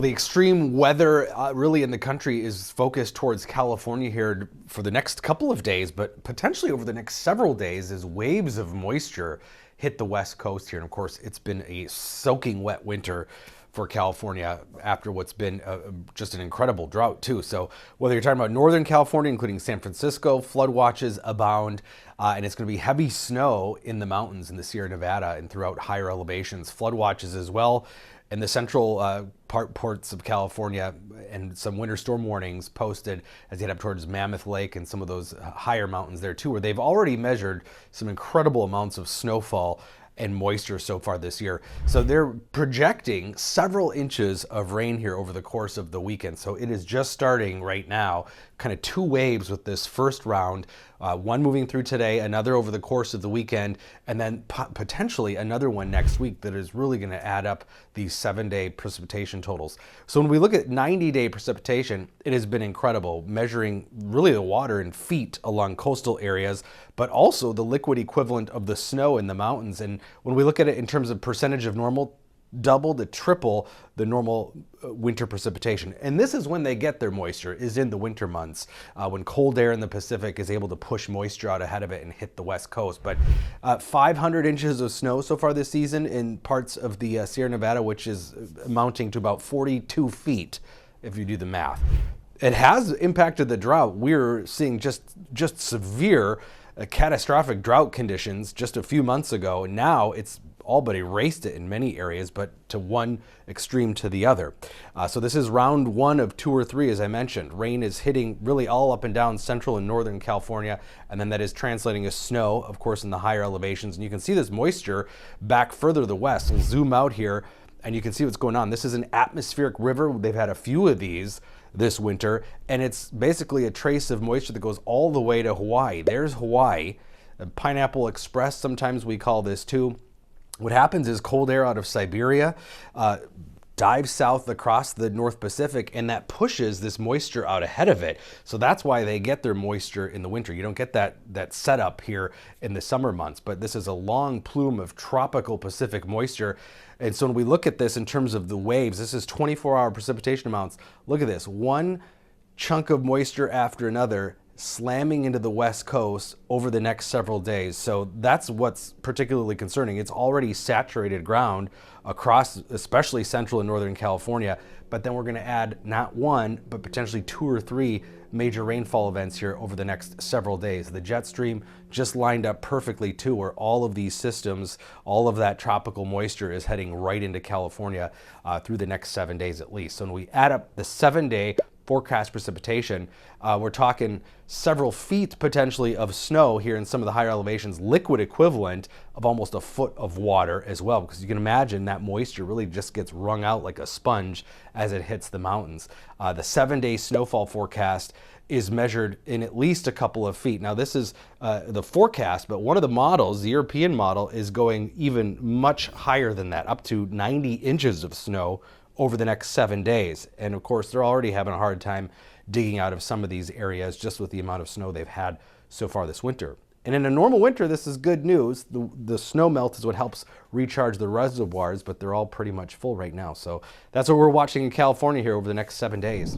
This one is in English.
Well, the extreme weather really in the country is focused towards California here for the next couple of days, but potentially over the next several days as waves of moisture hit the west coast here. And of course, it's been a soaking wet winter for California after what's been just an incredible drought too. So whether you're talking about Northern California, including San Francisco, flood watches abound, and it's going to be heavy snow in the mountains in the Sierra Nevada and throughout higher elevations. Flood watches as well in the central parts of California, and some winter storm warnings posted as you head up towards Mammoth Lake and some of those higher mountains there too, where they've already measured some incredible amounts of snowfall and moisture so far this year. So they're projecting several inches of rain here over the course of the weekend. So it is just starting right now, kind of two waves with this first round, one moving through today, another over the course of the weekend, and then potentially another one next week that is really going to add up these 7-day precipitation totals. So when we look at 90-day precipitation, it has been incredible, measuring really the water in feet along coastal areas, but also the liquid equivalent of the snow in the mountains. And when we look at it in terms of percentage of normal, double to triple the normal winter precipitation. And this is when they get their moisture, is in the winter months, when cold air in the Pacific is able to push moisture out ahead of it and hit the west coast. But 500 inches of snow so far this season in parts of the Sierra Nevada, which is amounting to about 42 feet if you do the math. It has impacted the drought. We're seeing just severe catastrophic drought conditions just a few months ago. Now it's all but erased it in many areas, but to one extreme to the other. So this is round one of 2 or 3, as I mentioned. Rain is hitting really all up and down central and northern California, and then that is translating as snow, of course, in the higher elevations. And you can see this moisture back further to the west. We'll zoom out here, and you can see what's going on. This is an atmospheric river. They've had a few of these this winter, and it's basically a trace of moisture that goes all the way to Hawaii. There's Hawaii, Pineapple Express, sometimes we call this too. What happens is cold air out of Siberia dives south across the North Pacific, and that pushes this moisture out ahead of it. So that's why they get their moisture in the winter. You don't get that setup here in the summer months, but this is a long plume of tropical Pacific moisture. And so when we look at this in terms of the waves, this is 24-hour precipitation amounts. Look at this, one chunk of moisture after another slamming into the west coast over the next several days. So that's what's particularly concerning. It's already saturated ground across especially central and northern California, but then we're going to add not one but potentially 2 or 3 major rainfall events here over the next several days. The jet stream just lined up perfectly too, where all of these systems, all of that tropical moisture is heading right into California through the next 7 days at least. So when we add up the 7-day forecast precipitation, we're talking several feet potentially of snow here in some of the higher elevations, liquid equivalent of almost a foot of water as well, because you can imagine that moisture really just gets wrung out like a sponge as it hits the mountains. The 7-day snowfall forecast is measured in at least a couple of feet. Now this is the forecast, but one of the models, the European model, is going even much higher than that, up to 90 inches of snow over the next 7 days. And of course, they're already having a hard time digging out of some of these areas just with the amount of snow they've had so far this winter. And in a normal winter, this is good news. The snow melt is what helps recharge the reservoirs, but they're all pretty much full right now. So that's what we're watching in California here over the next 7 days.